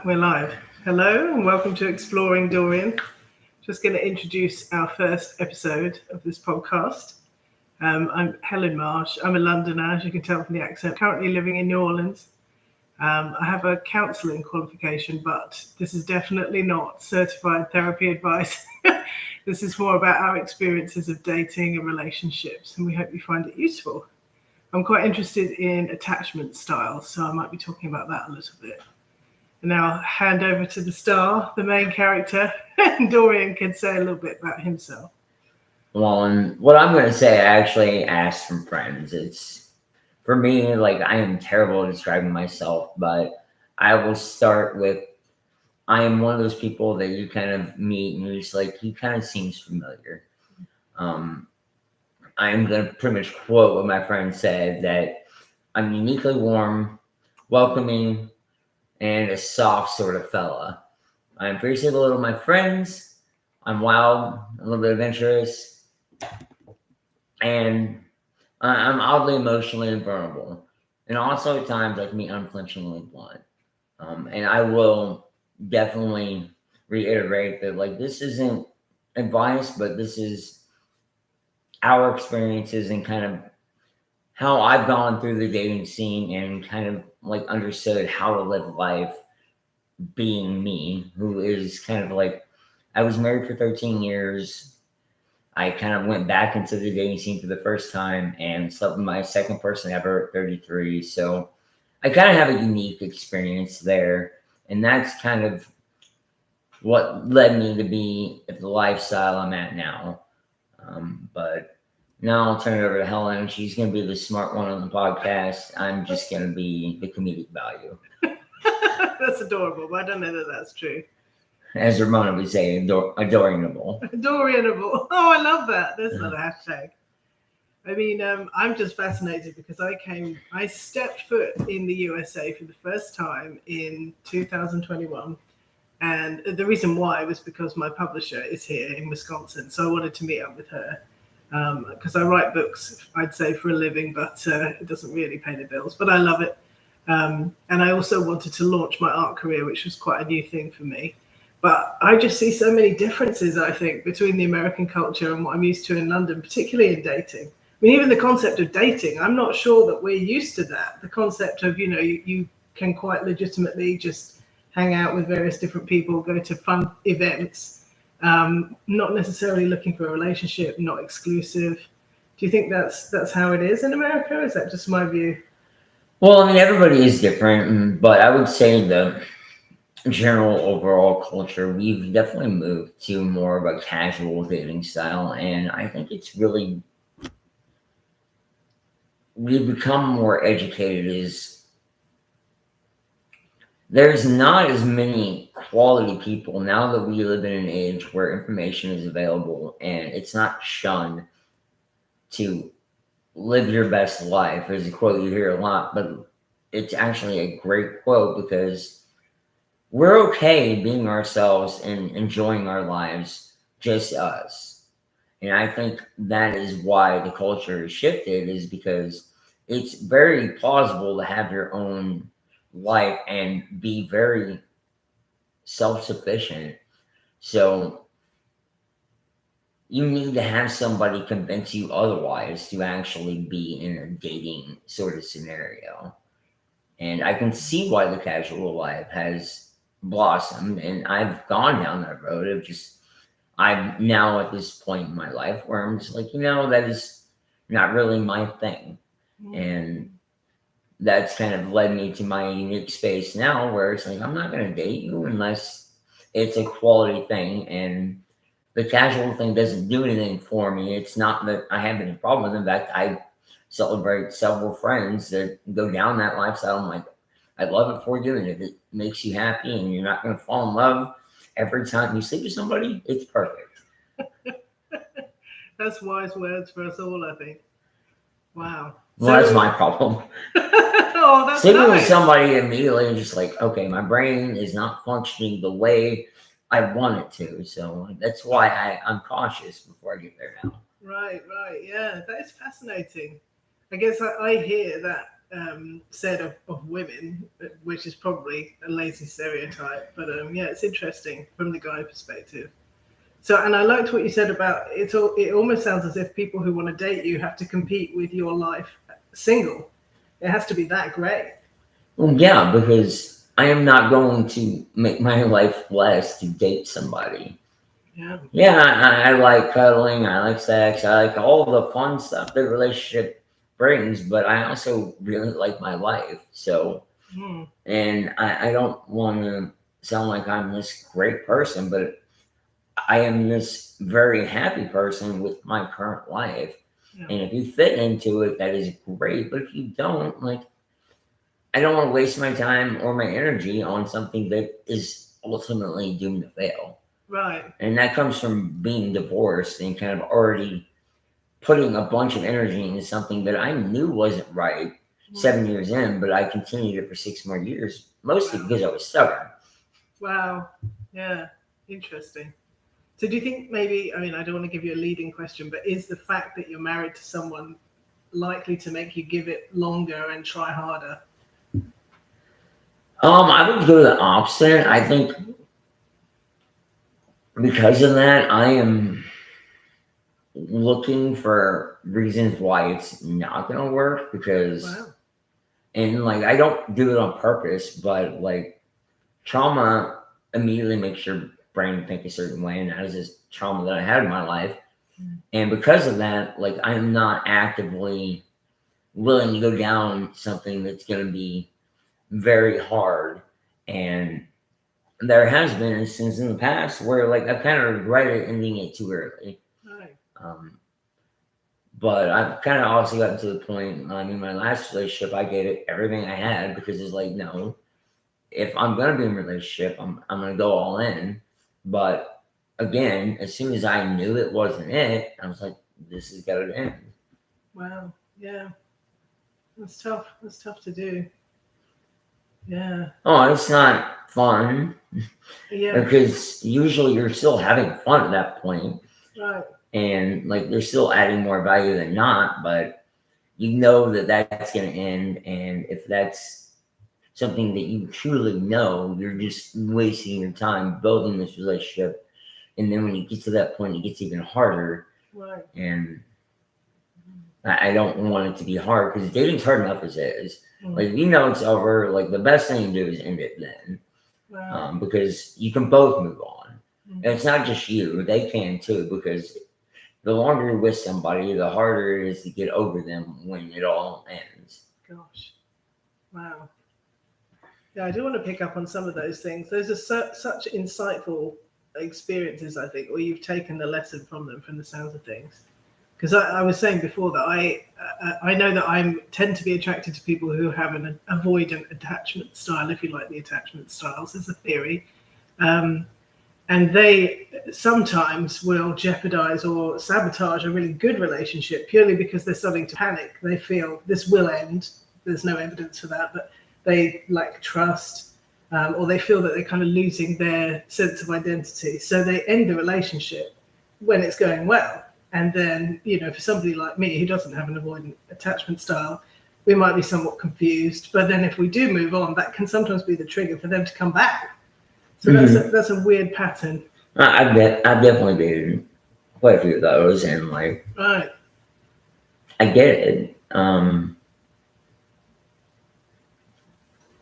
We're live. Hello and welcome to Exploring Dorian. Just going to introduce our first episode of this podcast. I'm Helen Marsh. I'm a Londoner, as you can tell from the accent, currently living in New Orleans. I have a counselling qualification, but this is definitely not certified therapy advice. This is more about our experiences of dating and relationships, and we hope you find it useful. I'm quite interested in attachment styles, so I might be talking about that a little bit. And now I'll hand over to the star, the main character, and Dorian can say a little bit about himself. Well, and what I'm going to say, I actually asked from friends. It's, for me, like, I am terrible at describing myself, but I will start with, I am one of those people that you kind of meet and you're just like, he kind of seems familiar. I am going to pretty much quote what my friend said, that I'm uniquely warm, welcoming, and a soft sort of fella. I'm fiercely loyal to my friends. I'm wild, a little bit adventurous, and I'm oddly emotionally and vulnerable. And also at times I can be unflinchingly blunt. And I will definitely reiterate that, like, this isn't advice, but this is our experiences and kind of how I've gone through the dating scene and kind of like understood how to live life being me, who is kind of like, I was married for 13 years. I kind of went back into the dating scene for the first time and slept with my second person ever at 33. So I kind of have a unique experience there. And that's kind of what led me to be at the lifestyle I'm at now. But now I'll turn it over to Helen. She's going to be the smart one on the podcast. I'm just going to be the comedic value. That's adorable, but I don't know that that's true. As Ramona would say, adoringable. Dorianable. Oh, I love that. There's another hashtag. I mean, I'm just fascinated because I stepped foot in the USA for the first time in 2021. And the reason why was because my publisher is here in Wisconsin. So I wanted to meet up with her because I write books, I'd say, for a living, but it doesn't really pay the bills, but I love it. And I also wanted to launch my art career, which was quite a new thing for me. But I just see so many differences, I think, between the American culture and what I'm used to in London, particularly in dating. I mean, even the concept of dating, I'm not sure that we're used to that. The concept of, you can quite legitimately just hang out with various different people, go to fun events, not necessarily looking for a relationship, not exclusive. Do you think that's how it is in America? Is that just my view? Well, I mean, everybody is different, but I would say the general overall culture, we've definitely moved to more of a casual dating style, and I think it's really, we've become more educated. Is there's not as many quality people now that we live in an age where information is available and it's not shunned to live your best life. There's a quote you hear a lot, but it's actually a great quote because we're okay being ourselves and enjoying our lives, just us. And I think that is why the culture has shifted, is because it's very plausible to have your own life and be very self-sufficient. So you need to have somebody convince you otherwise to actually be in a dating sort of scenario. And I can see why the casual life has blossomed, and I've gone down that road of just, I'm now at this point in my life where I'm just like, that is not really my thing. And that's kind of led me to my unique space now where it's like, I'm not going to date you unless it's a quality thing. And the casual thing doesn't do anything for me. It's not that I have any problem with it. In fact, I celebrate several friends that go down that lifestyle. I'm like, I love it for you. And if it makes you happy and you're not going to fall in love every time you sleep with somebody, it's perfect. That's wise words for us all, I think. Wow. Well, that's my problem. Oh, that's sleeping nice. with somebody immediately and just like, okay, my brain is not functioning the way I want it to. So that's why I'm cautious before I get there now. Right. Yeah, that is fascinating. I guess I hear that said of women, which is probably a lazy stereotype. But yeah, it's interesting from the guy perspective. So, and I liked what you said about it. It almost sounds as if people who want to date you have to compete with your life single. It has to be that great. Well, yeah, because I am not going to make my life less to date somebody. Yeah. Yeah, I like cuddling, I like sex, I like all the fun stuff the relationship brings, but I also really like my life. So, Mm. and I don't want to sound like I'm this great person, but I am this very happy person with my current life. Yeah. And if you fit into it, that is great. But if you don't, like, I don't want to waste my time or my energy on something that is ultimately doomed to fail. Right. And that comes from being divorced and kind of already putting a bunch of energy into something that I knew wasn't right 7 years in, but I continued it for 6 more years, mostly Wow. because I was stubborn. Wow. Yeah. Interesting. So do you think maybe, I mean, I don't want to give you a leading question, but is the fact that you're married to someone likely to make you give it longer and try harder? I would go the opposite. I think because of that, I am looking for reasons why it's not going to work because, Wow. and like, I don't do it on purpose, but like, trauma immediately makes your brain think a certain way, and that is just trauma that I had in my life. And because of that, like, I'm not actively willing to go down something that's going to be very hard. And there has been instances in the past where, like, I've kind of regretted ending it too early. Right. But I've kind of also gotten to the point, I mean, my last relationship, I gave it everything I had because it's like, no, if I'm going to be in a relationship, I'm going to go all in. But again, as soon as I knew it wasn't it, I was like, this has got to end. Wow. Yeah. That's tough. That's tough to do. Yeah. Oh, it's not fun. Yeah. Because usually you're still having fun at that point. Right. And like they're still adding more value than not, but you know that that's going to end. And if that's something that you truly know, you're just wasting your time building this relationship. And then when you get to that point, it gets even harder. Right. And I don't want it to be hard because dating's hard enough as it is. Like, if you know it's over, like, the best thing to do is end it then. Wow. Because you can both move on. Mhm. And it's not just you, they can too, because the longer you're with somebody, the harder it is to get over them when it all ends. Gosh. Wow. Yeah, I do want to pick up on some of those things. Those are such insightful experiences, I think, or you've taken the lesson from them from the sounds of things. Because I was saying before that I know that I tend to be attracted to people who have an avoidant attachment style, if you like the attachment styles as a theory. And they sometimes will jeopardize or sabotage a really good relationship purely because they're starting to panic. They feel this will end. There's no evidence for that, but they lack trust, or they feel that they're kind of losing their sense of identity. So they end the relationship when it's going well. And then, you know, for somebody like me who doesn't have an avoidant attachment style, we might be somewhat confused. But then if we do move on, that can sometimes be the trigger for them to come back. So that's a weird pattern. I've definitely dated quite a few of those, and like, Right. I get it. And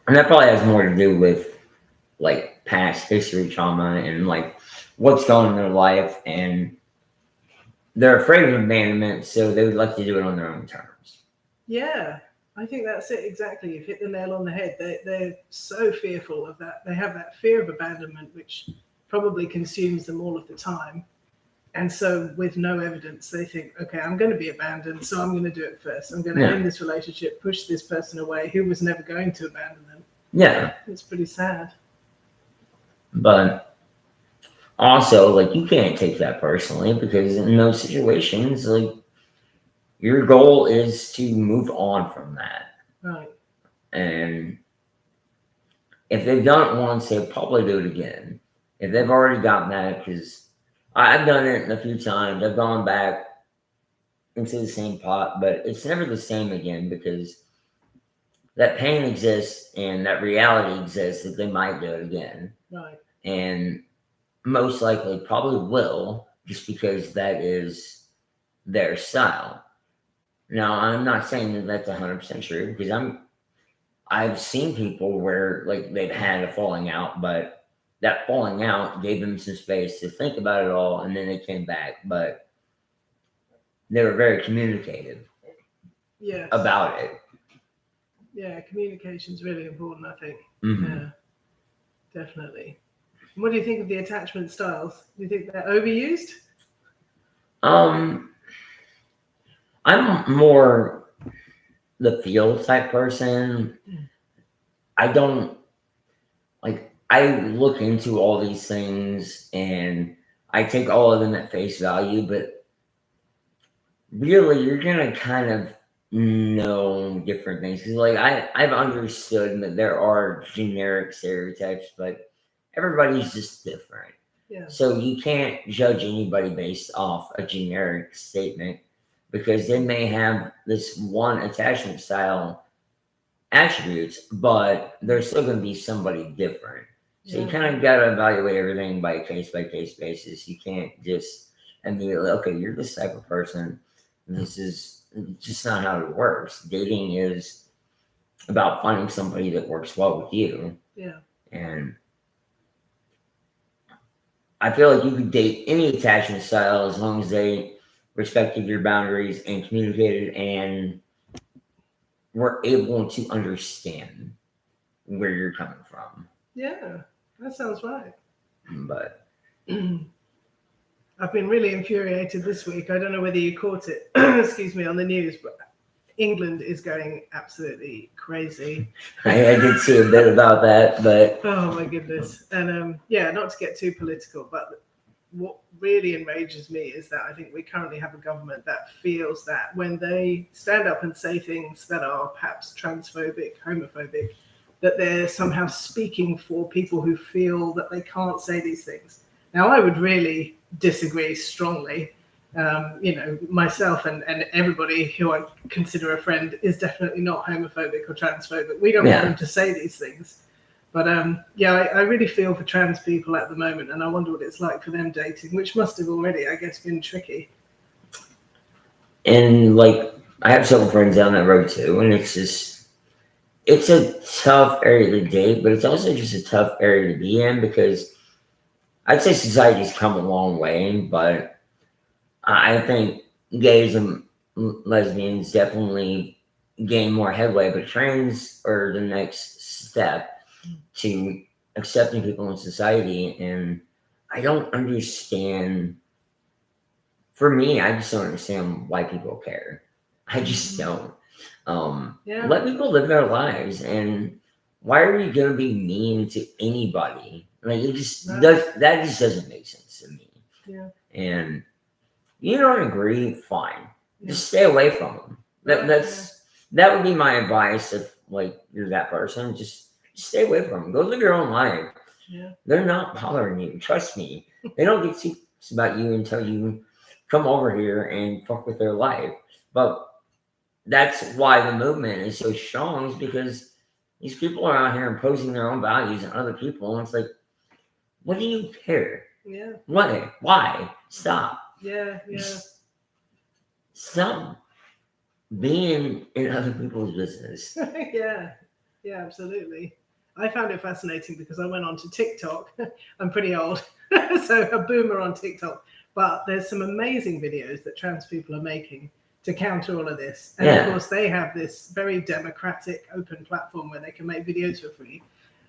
that probably has more to do with like past history trauma and like what's going on in their life, and they're afraid of abandonment, so they would like to do it on their own terms. Yeah, I think that's it exactly. You've hit the nail on the head. They're so fearful of that. They have that fear of abandonment, which probably consumes them all of the time. And so with no evidence, they think, okay, I'm going to be abandoned, so I'm going to do it first. I'm going to end this relationship, push this person away who was never going to abandon them. Yeah. It's pretty sad. But also, like, you can't take that personally because in those situations, like, your goal is to move on from that. Right. And if they've done it once, they'll probably do it again. If they've already gotten that, because I've done it a few times, I've gone back into the same pot, but it's never the same again because that pain exists and that reality exists that they might do it again. Right. And most likely probably will, just because that is their style. Now, I'm not saying that that's 100% true, because I've seen people where like they've had a falling out, but that falling out gave them some space to think about it all, and then they came back. But they were very communicative Yes. about it. Yeah, communication is really important, I think. Mhm. Yeah, definitely. What do you think of the attachment styles? Do you think they're overused? I'm more the feel type person. I don't like. I look into all these things and I take all of them at face value, but really, you're gonna kind of know different things. 'Cause, like, I've understood that there are generic stereotypes, but everybody's just different. Yeah. So you can't judge anybody based off a generic statement, because they may have this one attachment style attributes, but they're still going to be somebody different. So you Yeah. kind of got to evaluate everything by case basis. You can't just immediately, okay, you're this type of person. This is just not how it works. Dating is about finding somebody that works well with you. Yeah. And I feel like you could date any attachment style as long as they respected your boundaries and communicated and were able to understand where you're coming from. Yeah, that sounds right. But I've been really infuriated this week. I don't know whether you caught it, excuse me, on the news, but England is going absolutely crazy. I did see a bit about that, but Oh my goodness. And yeah, not to get too political, but what really enrages me is that I think we currently have a government that feels that when they stand up and say things that are perhaps transphobic, homophobic, that they're somehow speaking for people who feel that they can't say these things. Now, I would really disagree strongly. You know, myself and everybody who I consider a friend is definitely not homophobic or transphobic. We don't want them to say these things. But yeah, I really feel for trans people at the moment, and I wonder what it's like for them dating, which must have already, I guess, been tricky. And like, I have several friends down that road too, and it's a tough area to date, but it's also just a tough area to be in, because I'd say society's come a long way, but I think gays and lesbians definitely gain more headway, but trans are the next step to accepting people in society. And I don't understand. For me, I just don't understand why people care. I just don't. Yeah. Let people live their lives, and why are you going to be mean to anybody? Like, it just that just doesn't make sense to me. Yeah. And you don't agree, fine. Yeah. Just stay away from them. That would be my advice if like you're that person. Just stay away from them. Go live your own life. Yeah. They're not bothering you. Trust me. They don't get serious about you until you come over here and fuck with their life. But that's why the movement is so strong, is because these people are out here imposing their own values on other people. And it's like, what do you care? Yeah. What? Why? Stop. Yeah. Stop being in other people's business. Yeah, absolutely. I found it fascinating because I went on to TikTok. I'm pretty old, so a boomer on TikTok. But there's some amazing videos that trans people are making to counter all of this. And of course, they have this very democratic, open platform where they can make videos for free.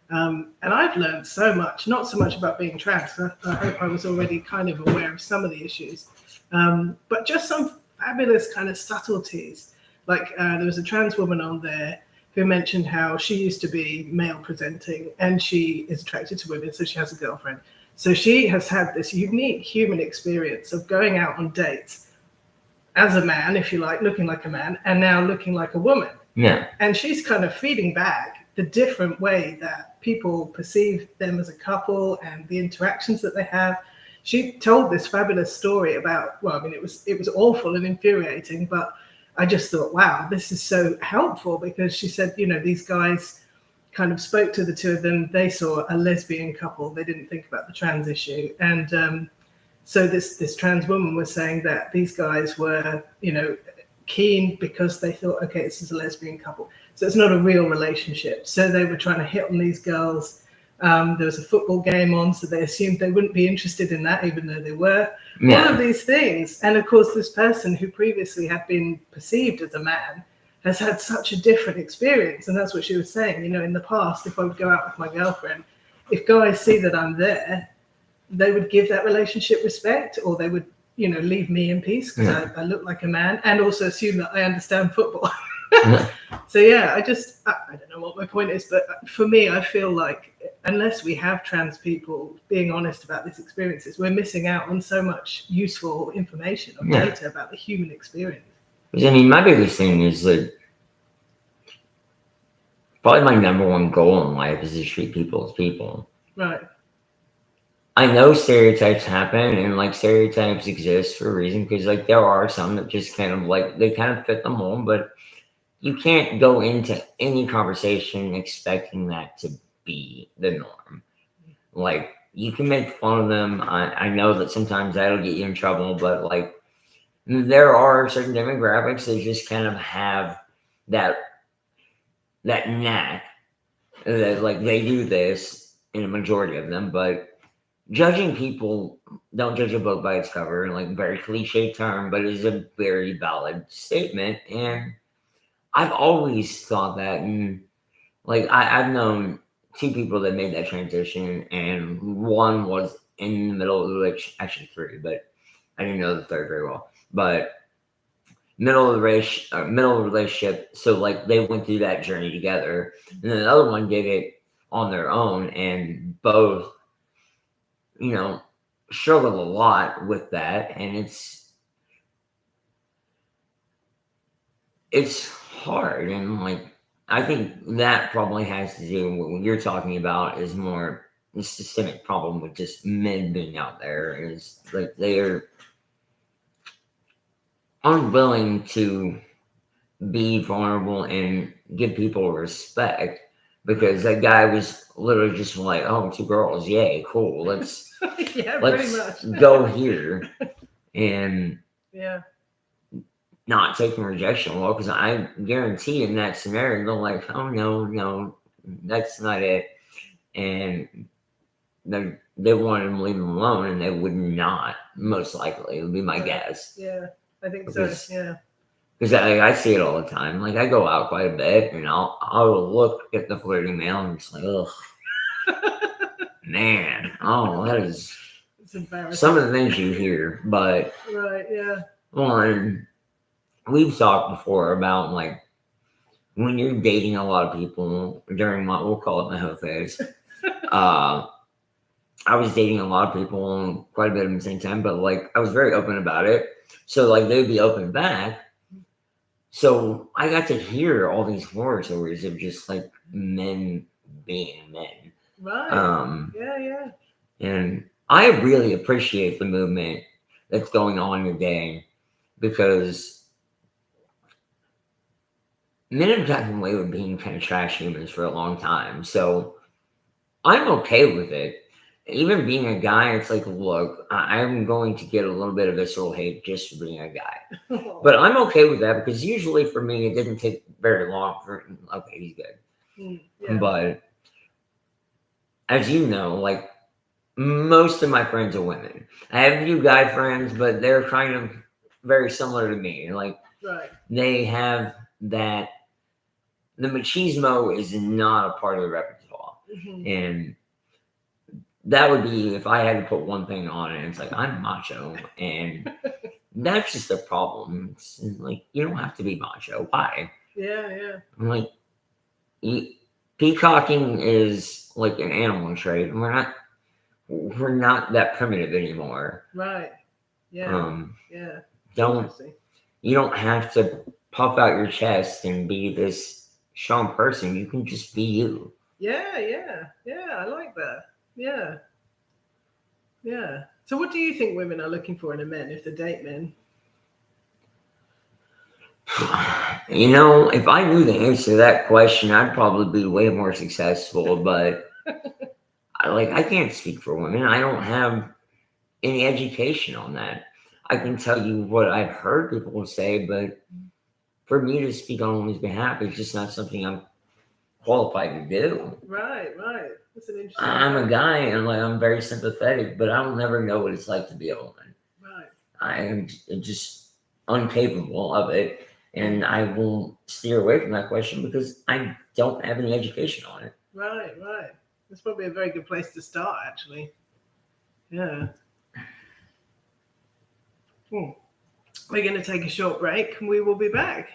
And I've learned so much, not so much about being trans. I hope I was already kind of aware of some of the issues, but just some fabulous kind of subtleties. Like there was a trans woman on there who mentioned how she used to be male presenting and she is attracted to women, so she has a girlfriend. So she has had this unique human experience of going out on dates as a man, if you like, looking like a man, and now looking like a woman. Yeah. And she's kind of feeding back the different way that people perceive them as a couple and the interactions that they have. She told this fabulous story about, well, I mean, it was awful and infuriating, but I just thought, wow, this is so helpful, because she said, these guys kind of spoke to the two of them. They saw a lesbian couple. They didn't think about the trans issue. And so this trans woman was saying that these guys were, keen because they thought, okay, this is a lesbian couple. So it's not a real relationship. So they were trying to hit on these girls. There was a football game on, so they assumed they wouldn't be interested in that, even though they were. Yeah. All of these things. And of course, this person who previously had been perceived as a man has had such a different experience. And that's what she was saying. In the past, if I would go out with my girlfriend, if guys see that I'm there, they would give that relationship respect, or they would, leave me in peace because I look like a man, and also assume that I understand football. So yeah, I don't know what my point is, but for me, I feel like unless we have trans people being honest about these experiences, we're missing out on so much useful information or data about the human experience. I mean, my biggest thing is that probably my number one goal in life is to treat people as people. Right. I know stereotypes happen, and like stereotypes exist for a reason, because like there are some that just kind of like they kind of fit the mold, but you can't go into any conversation expecting that to be the norm. Like, you can make fun of them. I know that sometimes that'll get you in trouble, but like there are certain demographics that just kind of have that knack that like they do this in a majority of them. But judging people, don't judge a book by its cover, like very cliche term, but it is a very valid statement. And I've always thought that, and like I've known two people that made that transition, and one was in the middle of the relationship, actually three, but I didn't know the third very well. But middle of the relationship, so like they went through that journey together, and then the other one did it on their own, and both, struggled a lot with that, and it's hard. And like I think that probably has to do with what you're talking about is more the systemic problem with just men being out there, is like they're unwilling to be vulnerable and give people respect, because that guy was literally just like, oh, two girls, yay, cool, let's Yeah, let's pretty much. go here, and Yeah. not taking rejection well, because I guarantee in that scenario they're like, oh no, that's not it, and they wanted him to leave him alone, and they would not, most likely, it would be my guess. Yeah, I think so. Yeah. Because I see it all the time. Like I go out quite a bit, and I'll look at the flirting mail and just like, ugh, man, that is It's embarrassing. some of the things you hear. But right, yeah. One, we've talked before about like when you're dating a lot of people during we'll call it my hoe phase. I was dating a lot of people quite a bit at the same time, but like I was very open about it. So like they'd be open back. So I got to hear all these horror stories of just like men being men. Right. Yeah. And I really appreciate the movement that's going on today, because men have gotten away with being kind of trash humans for a long time. So I'm okay with it. Even being a guy, it's like, look, I'm going to get a little bit of visceral hate just for being a guy. But I'm okay with that, because usually for me, it didn't take very long for, okay, he's good. Yeah. But as you know, like most of my friends are women. I have a few guy friends, but they're kind of very similar to me. Like, they have that, the machismo is not a part of the repertoire. And that would be if I had to put one thing on it. It's like, I'm macho, and that's just a problem. It's like, you don't have to be macho. Why? Yeah. I'm like, peacocking is like an animal trait, and we're not that primitive anymore. Right. Yeah. You don't have to puff out your chest and be this strong person. You can just be you. Yeah. I like that. Yeah. So what do you think women are looking for in a man if they date men? You know, if I knew the answer to that question, I'd probably be way more successful. But I can't speak for women. I don't have any education on that. I can tell you what I've heard people say, but for me to speak on women's behalf is just not something I'm qualified to do. Right. That's an interesting. I'm a guy and I'm very sympathetic, but I'll never know what it's like to be a woman. Right. I am just incapable of it, and I will steer away from that question because I don't have any education on it. Right. That's probably a very good place to start, actually. Yeah. We're going to take a short break and we will be back.